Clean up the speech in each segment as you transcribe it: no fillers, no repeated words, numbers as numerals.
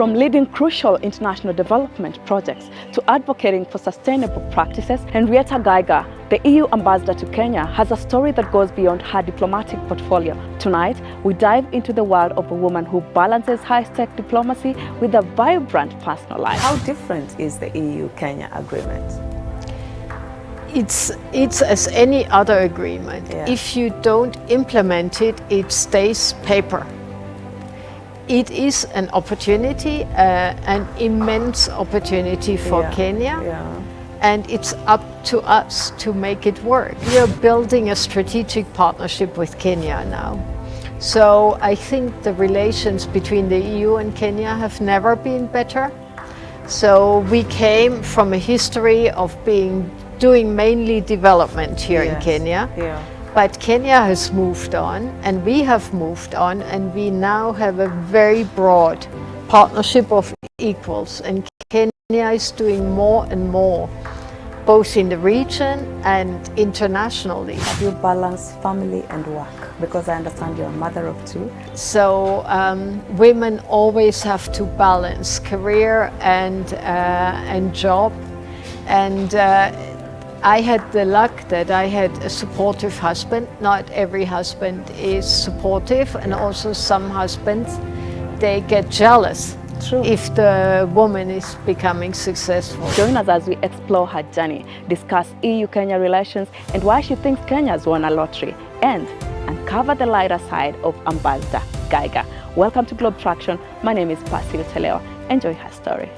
From leading crucial international development projects to advocating for sustainable practices, Henriette Geiger, the EU ambassador to Kenya, has a story that goes beyond her diplomatic portfolio. Tonight, we dive into the world of a woman who balances high-tech diplomacy with a vibrant personal life. How different is the EU-Kenya agreement? It's as any other agreement. Yeah. If you don't implement it, it stays paper. It is an opportunity, an immense opportunity for Kenya, and it's up to us to make it work. We are building a strategic partnership with Kenya now. So I think the relations between the EU and Kenya have never been better. So we came from a history of doing mainly development here in Kenya. But Kenya has moved on, and we have moved on, and we now have a very broad partnership of equals. And Kenya is doing more and more, both in the region and internationally. Have you balanced family and work? Because I understand you're a mother of two. So women always have to balance career and job. And I had the luck that I had a supportive husband. Not every husband is supportive, and also some husbands, they get jealous. True. If the woman is becoming successful. Join us as we explore her journey, discuss EU-Kenya relations and why she thinks Kenya's won a lottery, and uncover the lighter side of Ambassador Geiger. Welcome to Globe Traktion. My name is Persil. Telewa. Enjoy her story.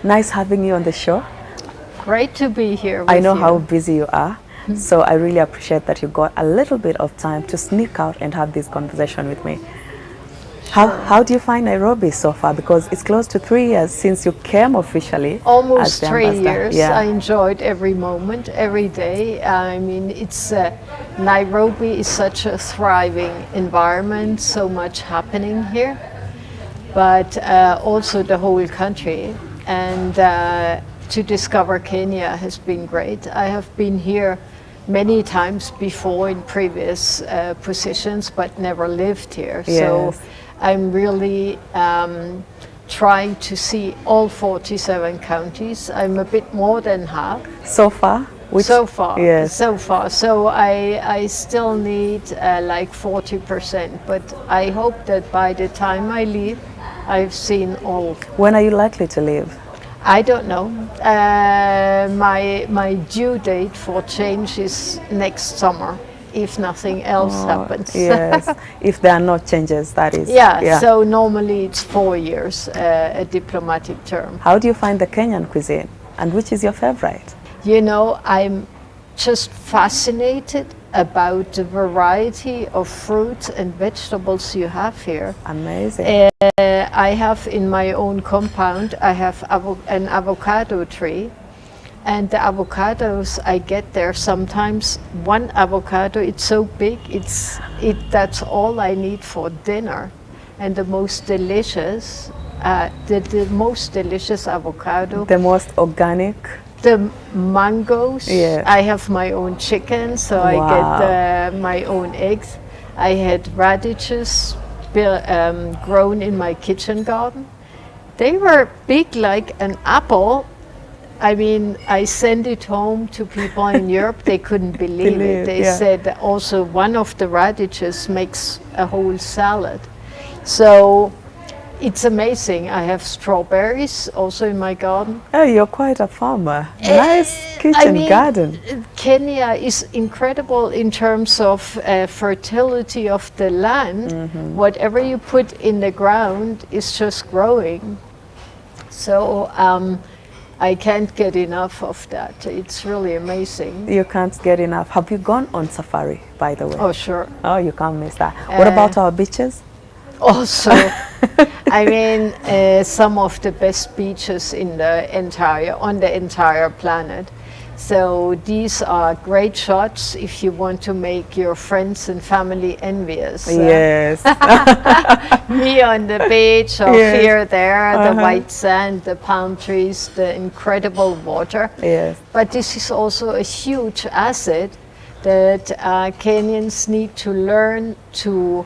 Nice having you on the show. Great to be here with I know you. how busy you are, so I really appreciate that you got a little bit of time to sneak out and have this conversation with me. Sure. How do you find Nairobi so far? Because it's close to 3 years since you came officially. Almost as the 3 ambassador. years. Yeah. I enjoyed every moment, every day. I mean, it's Nairobi is such a thriving environment, so much happening here, but also the whole country. And to discover Kenya has been great. I have been here many times before in previous positions, but never lived here. Yes. So I'm really trying to see all 47 counties. I'm a bit more than half. So far? So far, yes. so far. So I still need like 40%, but I hope that by the time I leave, I've seen all. When are you likely to leave? I don't know. My due date for change is next summer, if nothing else happens. Yes, if there are no changes, that is. Yeah, so normally it's 4 years, a diplomatic term. How do you find the Kenyan cuisine, and which is your favorite? You know, I'm just fascinated about the variety of fruits and vegetables you have here. Amazing. I have in my own compound, I have an avocado tree, and the avocados I get there, sometimes one avocado, it's so big, that's all I need for dinner. And the most delicious, the most delicious avocado. The most organic. The mangoes, Yeah. I have my own chicken, so I get my own eggs. I had radishes grown in my kitchen garden. They were big like an apple. I mean, I sent it home to people in Europe, they couldn't believe it. They said that also one of the radishes makes a whole salad. So it's amazing. I have strawberries also in my garden. Oh, you're quite a farmer. Nice kitchen garden. Kenya is incredible in terms of fertility of the land. Whatever you put in the ground is just growing. So I can't get enough of that. It's really amazing. You can't get enough. Have you gone on safari, by the way? Oh, sure. Oh, you can't miss that. What about our beaches? Also, I mean, some of the best beaches on the entire planet. So these are great shots if you want to make your friends and family envious. Yes. Me on the beach or Yes. here, there, the white sand, the palm trees, the incredible water. Yes. But this is also a huge asset that Kenyans need to learn to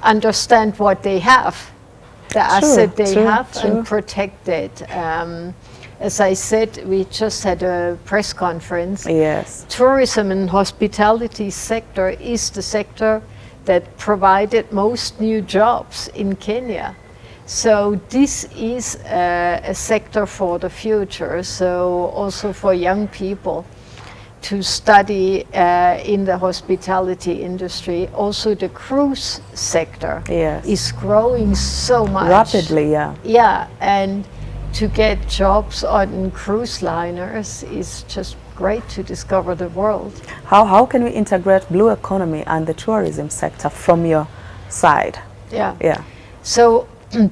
understand what they have, the asset they have, and protect it. As I said, we just had a press conference. Yes. Tourism and hospitality sector is the sector that provided most new jobs in Kenya. So this is a sector for the future. So also for young people to study in the hospitality industry. Also the cruise sector is growing so much. Rapidly, yeah. Yeah, and to get jobs on cruise liners is just great to discover the world. How can we integrate blue economy and the tourism sector from your side? Yeah. So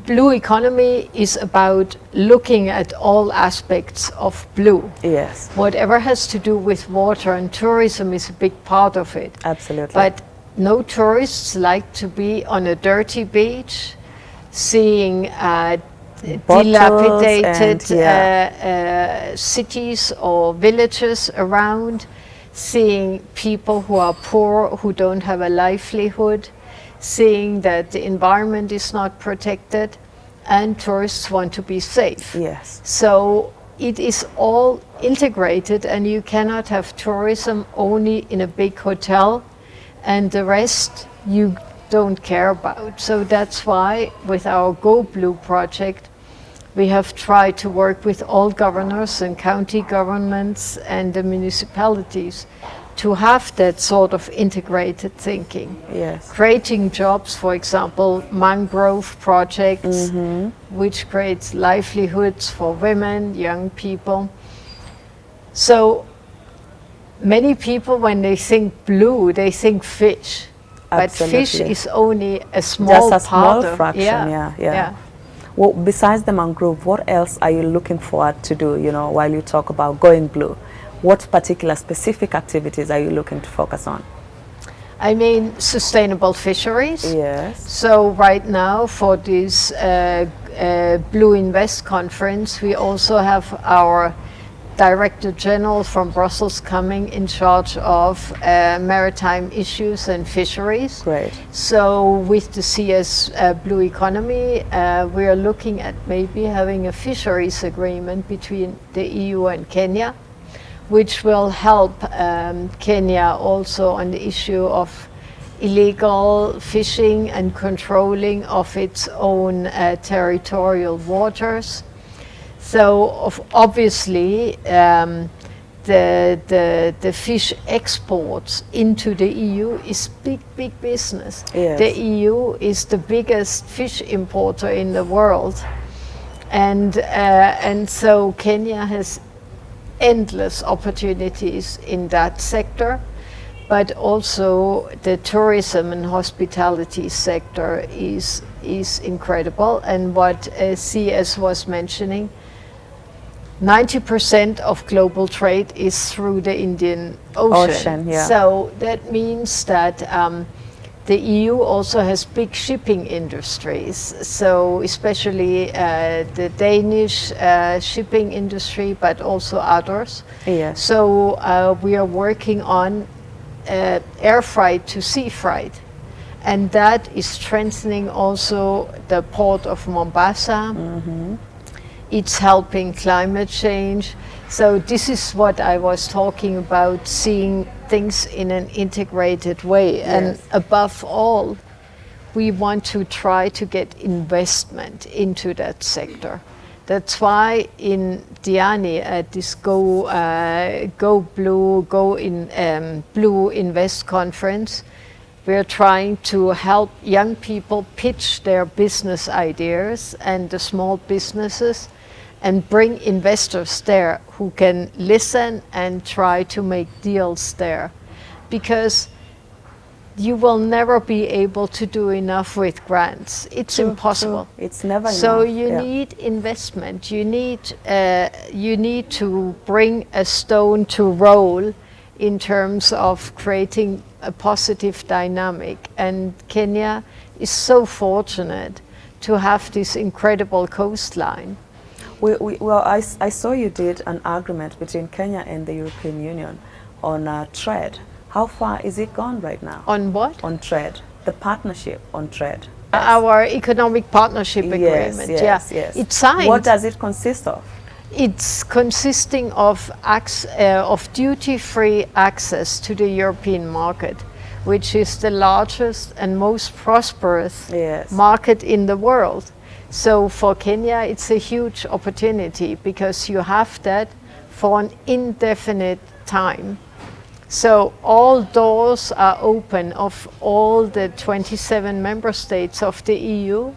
blue economy is about looking at all aspects of blue. Yes. Whatever has to do with water, and tourism is a big part of it. Absolutely. But no tourists like to be on a dirty beach, seeing dilapidated cities or villages around, seeing people who are poor, who don't have a livelihood, seeing that the environment is not protected, and tourists want to be safe. Yes. So it is all integrated, and you cannot have tourism only in a big hotel and the rest you don't care about. So that's why with our Go Blue project we have tried to work with all governors and county governments and the municipalities to have that sort of integrated thinking. Yes. Creating jobs, for example, mangrove projects, which creates livelihoods for women, young people. So many people, when they think blue, they think fish. But fish is only a small just a small part fraction. Yeah. Well, besides the mangrove, what else are you looking forward to do, while you talk about going blue? What particular specific activities are you looking to focus on? I mean, sustainable fisheries. Yes. So right now for this Blue Invest conference, we also have our Director General from Brussels coming in charge of maritime issues and fisheries. Great. So with the CS Blue Economy, we are looking at maybe having a fisheries agreement between the EU and Kenya, which will help Kenya also on the issue of illegal fishing and controlling of its own territorial waters. So obviously the fish exports into the EU is big business. Yes. The EU is the biggest fish importer in the world, and so Kenya has endless opportunities in that sector, but also the tourism and hospitality sector is incredible. And what CS was mentioning, 90% of global trade is through the Indian Ocean. So that means that the EU also has big shipping industries. So especially the Danish shipping industry, but also others. Yes. So we are working on air freight to sea freight. And that is strengthening also the port of Mombasa. It's helping climate change. So this is what I was talking about, seeing things in an integrated way. Yes. And above all, we want to try to get investment into that sector. That's why in Diani at this Blue Invest conference, we're trying to help young people pitch their business ideas and the small businesses and bring investors there who can listen and try to make deals there. Because you will never be able to do enough with grants. It's impossible. True. It's never so enough. you need investment. You need to bring a stone to roll in terms of creating a positive dynamic. And Kenya is so fortunate to have this incredible coastline. Well, I saw you did an agreement between Kenya and the European Union on trade. How far is it gone right now? On what? On trade, the partnership on trade. Our economic partnership agreement. Yes. It's signed. What does it consist of? It's consisting of duty-free access to the European market, which is the largest and most prosperous market in the world. So for Kenya, it's a huge opportunity because you have that for an indefinite time. So all doors are open of all the 27 member states of the EU.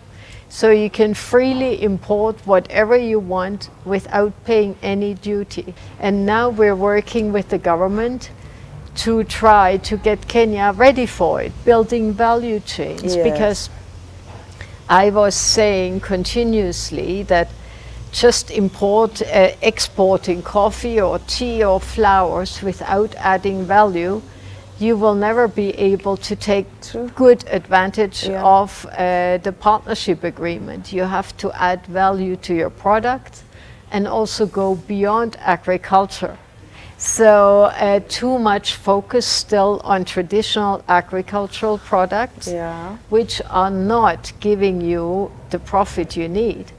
So you can freely import whatever you want without paying any duty. And now we're working with the government to try to get Kenya ready for it, building value chains. Because I was saying continuously that just exporting coffee or tea or flowers without adding value, you will never be able to take good advantage of the partnership agreement. You have to add value to your product and also go beyond agriculture. So too much focus still on traditional agricultural products, which are not giving you the profit you need.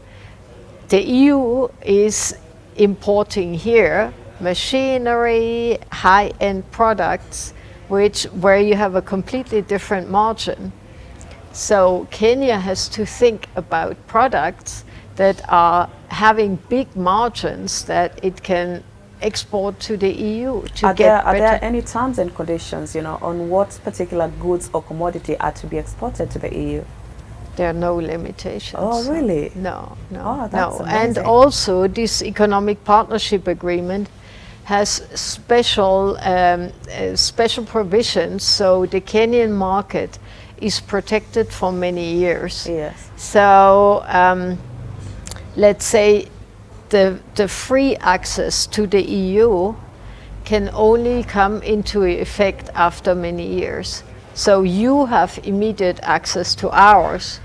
The EU is importing here machinery, high-end products, where you have a completely different margin. So Kenya has to think about products that are having big margins that it can export to the EU to are get Are there any terms and conditions, on what particular goods or commodity are to be exported to the EU? There are no limitations. Oh, really? No. Oh, that's amazing. And also this economic partnership agreement has special provisions, so the Kenyan market is protected for many years. Yes. So let's say the free access to the EU can only come into effect after many years. So you have immediate access to ours,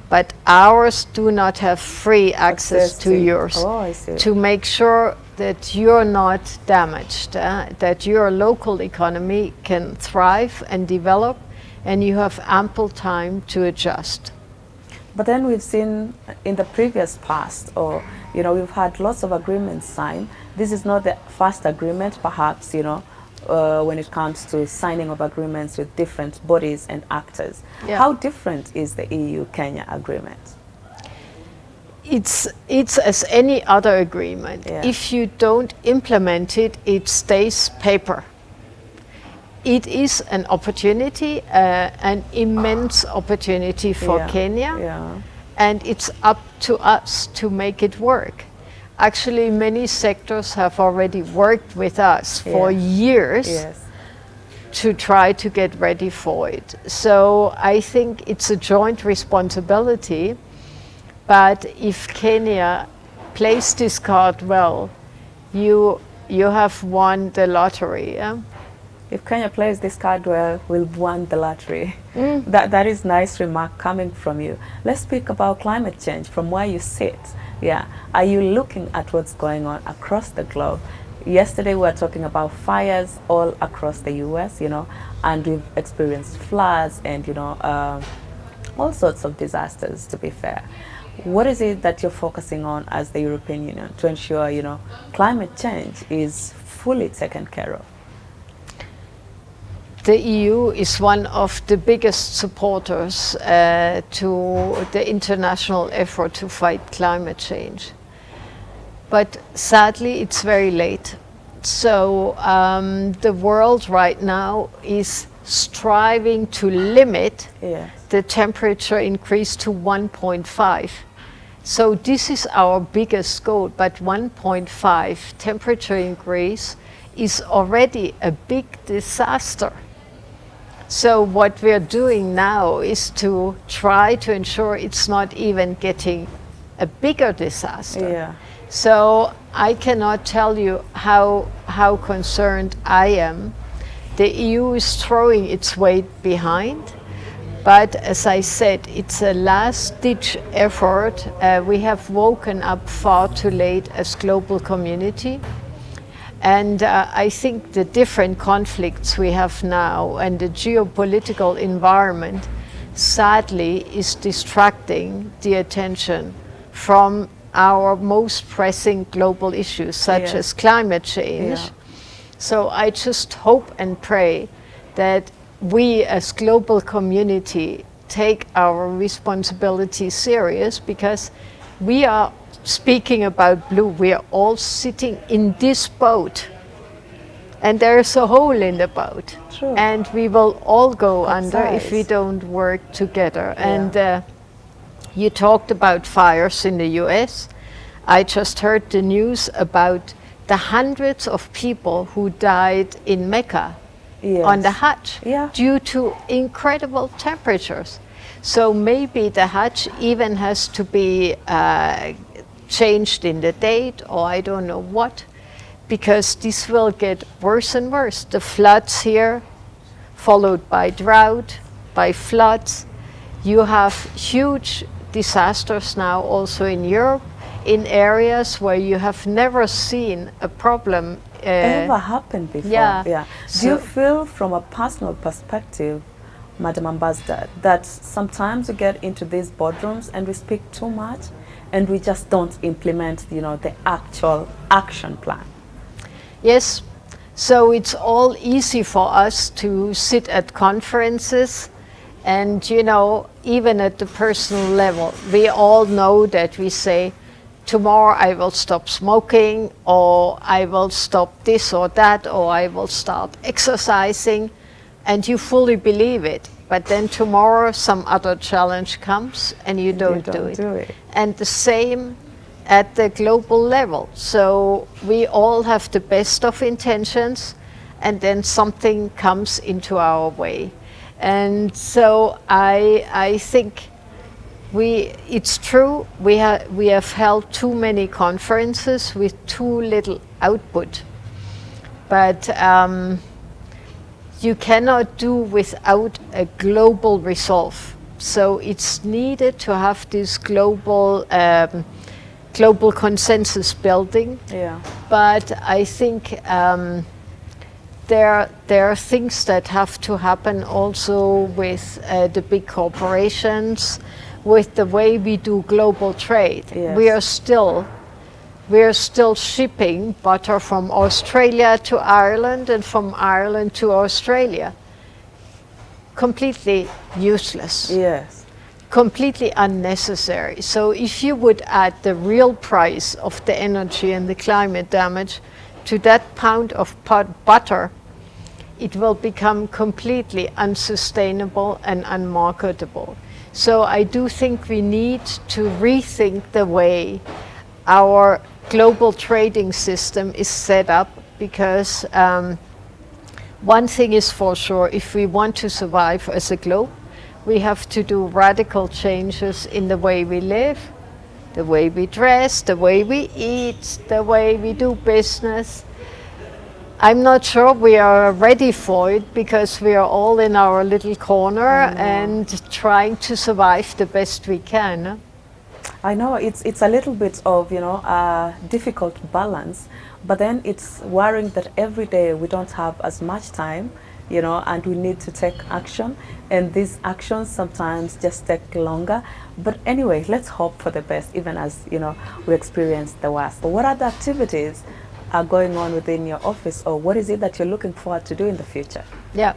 but ours do not have free access to yours. Oh, I see. To make sure that you're not damaged, that your local economy can thrive and develop, and you have ample time to adjust. But then we've seen in the previous past, we've had lots of agreements signed. This is not the first agreement, perhaps, when it comes to signing of agreements with different bodies and actors. How different is the EU-Kenya agreement? It's as any other agreement. If you don't implement it, it stays paper. It is an opportunity, an immense opportunity for Kenya, and it's up to us to make it work. Actually, many sectors have already worked with us for years to try to get ready for it. So I think it's a joint responsibility, but if Kenya plays this card well, you have won the lottery. If Kenya plays this card well, we'll won the lottery. That is nice remark coming from you. Let's speak about climate change from where you sit. Are you looking at what's going on across the globe? Yesterday we were talking about fires all across the US, and we've experienced floods and, all sorts of disasters, to be fair. What is it that you're focusing on as the European Union to ensure, climate change is fully taken care of? The EU is one of the biggest supporters to the international effort to fight climate change. But sadly, it's very late. So the world right now is striving to limit the temperature increase to 1.5. So this is our biggest goal, but 1.5 temperature increase is already a big disaster. So what we're doing now is to try to ensure it's not even getting a bigger disaster. Yeah. So I cannot tell you how concerned I am. The EU is throwing its weight behind, but as I said, it's a last-ditch effort. We have woken up far too late as global community. And I think the different conflicts we have now and the geopolitical environment sadly is distracting the attention from our most pressing global issues such as climate change. Yeah. So I just hope and pray that we as global community take our responsibility serious, because we are speaking about blue, we are all sitting in this boat and there's a hole in the boat. True. And we will all go under if Capsize. we don't work together. Yeah. And you talked about fires in the US. I just heard the news about the hundreds of people who died in Mecca on the Hajj due to incredible temperatures. So maybe the Hajj even has to be changed in the date, or I don't know what, because this will get worse and worse. The floods here, followed by drought, by floods. You have huge disasters now also in Europe, in areas where you have never seen a problem ever happened before. Yeah. Do you feel from a personal perspective, Madam Ambassador, that sometimes we get into these boardrooms and we speak too much and we just don't implement, the actual action plan? Yes. So it's all easy for us to sit at conferences and, even at the personal level, we all know that we say, tomorrow I will stop smoking, or I will stop this or that, or I will start exercising, and you fully believe it. But then tomorrow some other challenge comes and you don't do it. And the same at the global level. So we all have the best of intentions, and then something comes into our way. And so I think it's true, we have held too many conferences with too little output. But you cannot do without a global resolve. So it's needed to have this global consensus building. Yeah. But I think there are things that have to happen also with the big corporations, with the way we do global trade. Yes. We are still shipping butter from Australia to Ireland and from Ireland to Australia. Completely useless. Yes. Completely unnecessary. So if you would add the real price of the energy and the climate damage to that pound of butter, it will become completely unsustainable and unmarketable. So I do think we need to rethink the way our global trading system is set up, because one thing is for sure, if we want to survive as a globe, we have to do radical changes in the way we live, the way we dress, the way we eat, the way we do business. I'm not sure we are ready for it, because we are all in our little corner and trying to survive the best we can. I know it's a little bit of, a difficult balance, but then it's worrying that every day we don't have as much time, and we need to take action, and these actions sometimes just take longer. But anyway, let's hope for the best, even as, we experience the worst. But what other activities are going on within your office, or what is it that you're looking forward to do in the future? Yeah.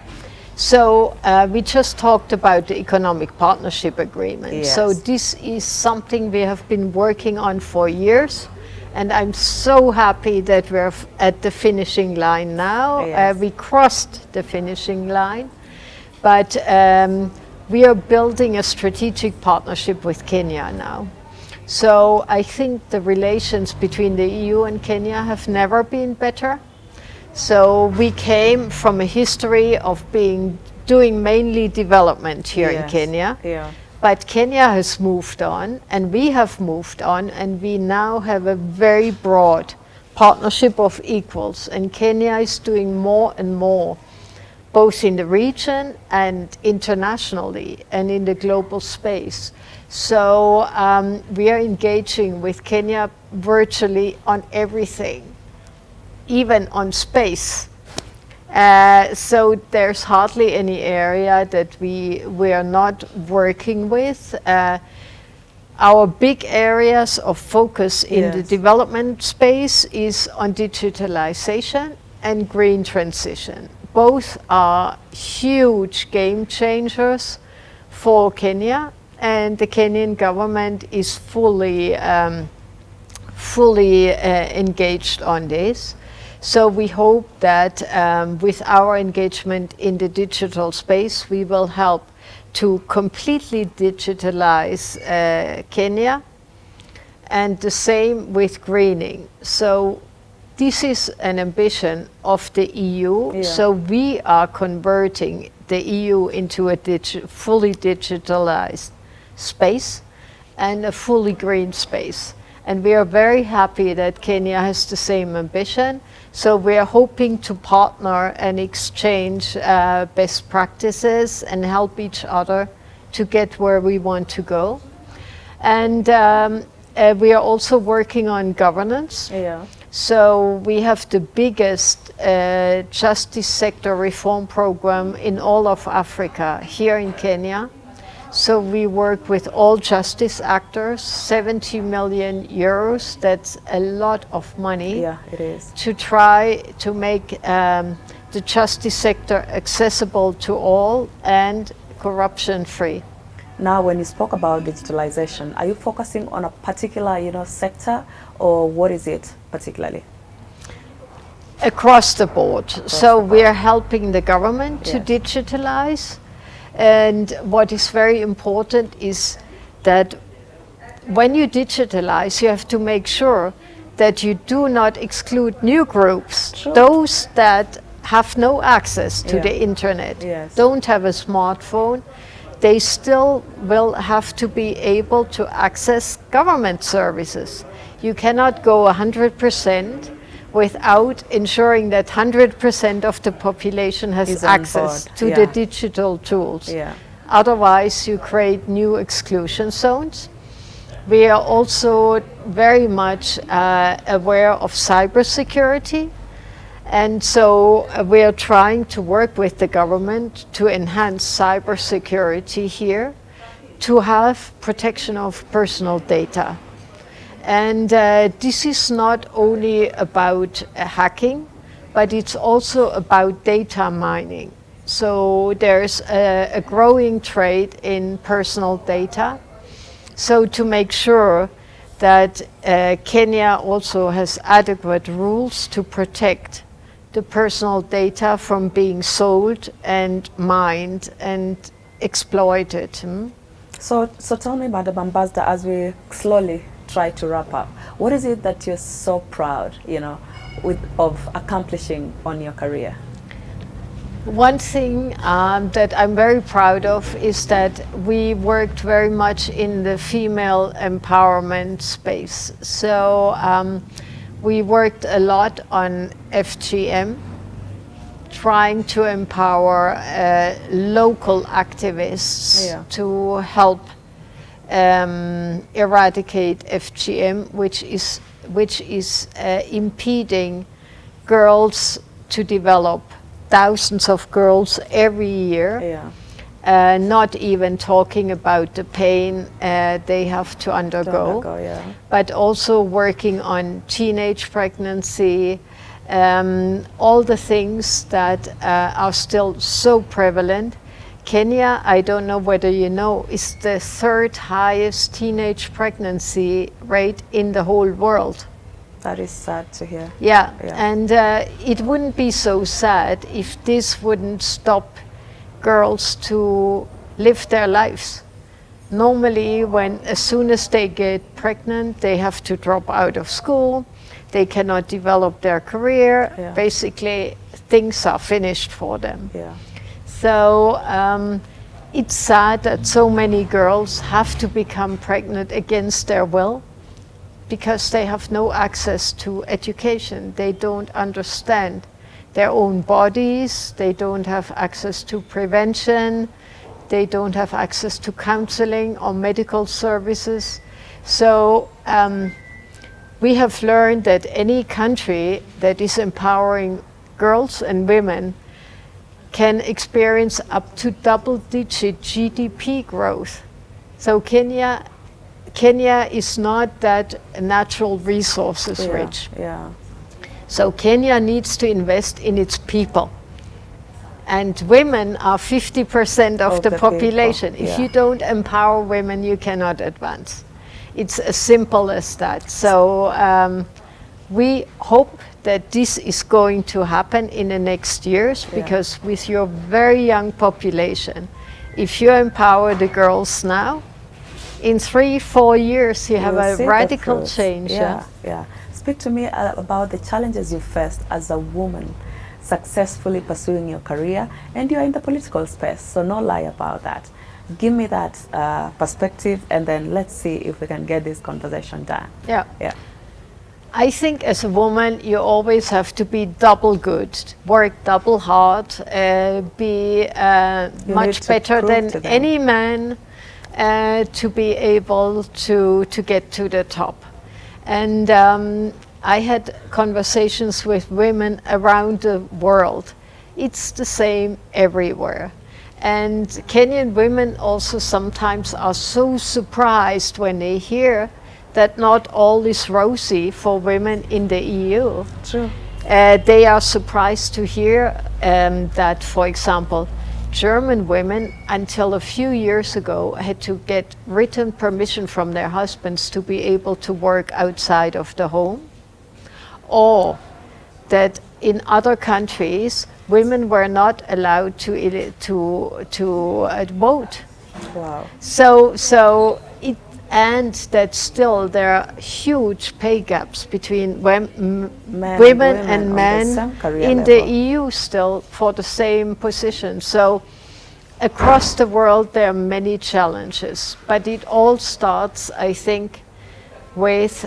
So we just talked about the economic partnership agreement. Yes. So this is something we have been working on for years, and I'm so happy that we're at the finishing line now. Yes. We crossed the finishing line, but we are building a strategic partnership with Kenya now. So I think the relations between the EU and Kenya have never been better. So we came from a history of being doing mainly development here in Kenya. Yeah. But Kenya has moved on, and we have moved on, and we now have a very broad partnership of equals. And Kenya is doing more and more, both in the region and internationally, and in the global space. So we are engaging with Kenya virtually on everything, even on space. So there's hardly any area that we are not working with. Our big areas of focus in the development space is on digitalization and green transition. Both are huge game changers for Kenya, and the Kenyan government is fully engaged on this. So we hope that with our engagement in the digital space, we will help to completely digitalize Kenya, and the same with greening. So this is an ambition of the EU. So we are converting the EU into a fully digitalized space and a fully green space. And we are very happy that Kenya has the same ambition. So we are hoping to partner and exchange best practices and help each other to get where we want to go. And we are also working on governance. So we have the biggest justice sector reform program in all of Africa here in Kenya. So we work with all justice actors, 70 million euros, that's a lot of money. Yeah, it is. To try to make the justice sector accessible to all and corruption free. Now, when you spoke about digitalization, are you focusing on a particular, sector, or what is it particularly? Across the board. So we are helping the government to digitalize. And what is very important is that when you digitalize, you have to make sure that you do not exclude new groups. Sure. Those that have no access to the internet, don't have a smartphone, they still will have to be able to access government services. You cannot go 100% without ensuring that 100% of the population has access to the digital tools. Otherwise, you create new exclusion zones. We are also very much aware of cybersecurity. And so we are trying to work with the government to enhance cybersecurity here, to have protection of personal data. And this is not only about hacking, but it's also about data mining. So there's a growing trade in personal data. So to make sure that Kenya also has adequate rules to protect the personal data from being sold and mined and exploited. So tell me, Madam Ambassador, as we slowly try to wrap up, what is it that you're so proud, of accomplishing on your career? One thing that I'm very proud of is that we worked very much in the female empowerment space. So we worked a lot on FGM, trying to empower local activists to help eradicate FGM, which is impeding girls to develop. Thousands of girls every year, not even talking about the pain they have to undergo, but also working on teenage pregnancy, all the things that are still so prevalent. Kenya, I don't know whether you know, is the third highest teenage pregnancy rate in the whole world. That is sad to hear. And it wouldn't be so sad if this wouldn't stop girls to live their lives. Normally, as soon as they get pregnant, they have to drop out of school. They cannot develop their career. Basically, things are finished for them. So it's sad that so many girls have to become pregnant against their will because they have no access to education. They don't understand their own bodies, they don't have access to prevention, they don't have access to counseling or medical services. So we have learned that any country that is empowering girls and women can experience up to double-digit GDP growth. So Kenya is not that natural resources rich. Yeah. So Kenya needs to invest in its people. And women are 50% of the population. If you don't empower women, you cannot advance. It's as simple as that. So we hope that this is going to happen in the next years, because with your very young population, if you empower the girls now, in 3-4 years you have a radical change. Yeah. Speak to me about the challenges you faced as a woman successfully pursuing your career, and you're in the political space, so no lie about that. Give me that perspective, and then let's see if we can get this conversation done. Yeah. I think as a woman you always have to be double good, work double hard, be much better than any man to be able to get to the top. And I had conversations with women around the world. It's the same everywhere. And Kenyan women also sometimes are so surprised when they hear that not all is rosy for women in the EU. True. They are surprised to hear that, for example, German women until a few years ago had to get written permission from their husbands to be able to work outside of the home, or that in other countries women were not allowed to vote. Wow. So and that still there are huge pay gaps between women and men in the EU still for the same position. So across the world there are many challenges, but it all starts, I think, with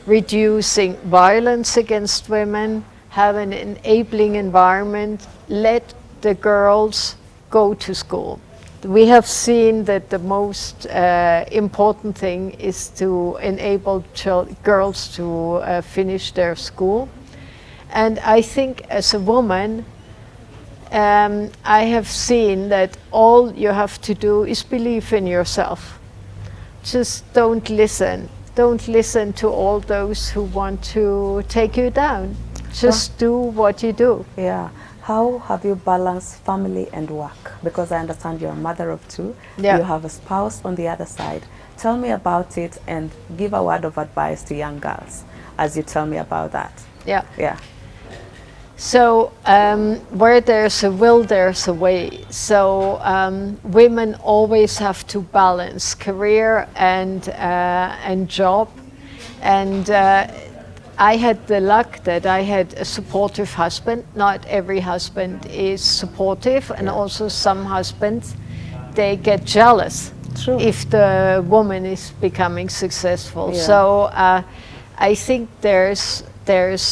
reducing violence against women, have an enabling environment, let the girls go to school. We have seen that the most important thing is to enable girls to finish their school. And I think as a woman, I have seen that all you have to do is believe in yourself. Just don't listen. Don't listen to all those who want to take you down. Just do what you do. Yeah. How have you balanced family and work? Because I understand you're a mother of 2. Yeah. You have a spouse on the other side. Tell me about it and give a word of advice to young girls as you tell me about that. Yeah. So where there's a will, there's a way. So women always have to balance career and job. And I had the luck that I had a supportive husband. Not every husband is supportive, and also some husbands, they get jealous. True. If the woman is becoming successful. So I think there's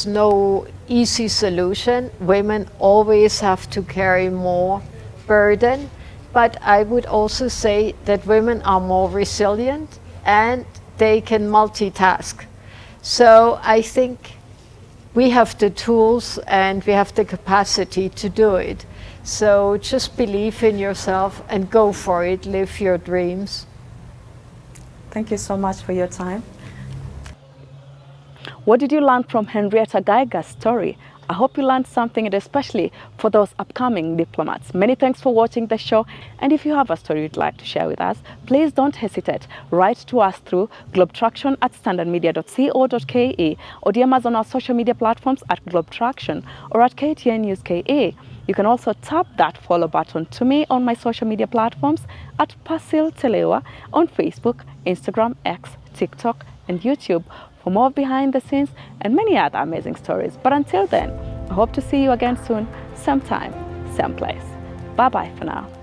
no easy solution. Women always have to carry more burden, but I would also say that women are more resilient and they can multitask. So I think we have the tools and we have the capacity to do it. So just believe in yourself and go for it, live your dreams. Thank you so much for your time. What did you learn from Henriette Geiger's story? I hope you learned something, and especially for those upcoming diplomats. Many thanks for watching the show, and if you have a story you'd like to share with us, please don't hesitate. Write to us through globetraction@standardmedia.co.ke or DM us on our social media platforms at globetraction or at KTN News KE. You can also tap that follow button to me on my social media platforms at Persil Telewa on Facebook, Instagram, X, TikTok, and YouTube for more behind the scenes and many other amazing stories. But until then, I hope to see you again soon, same time, same place. Bye-bye for now.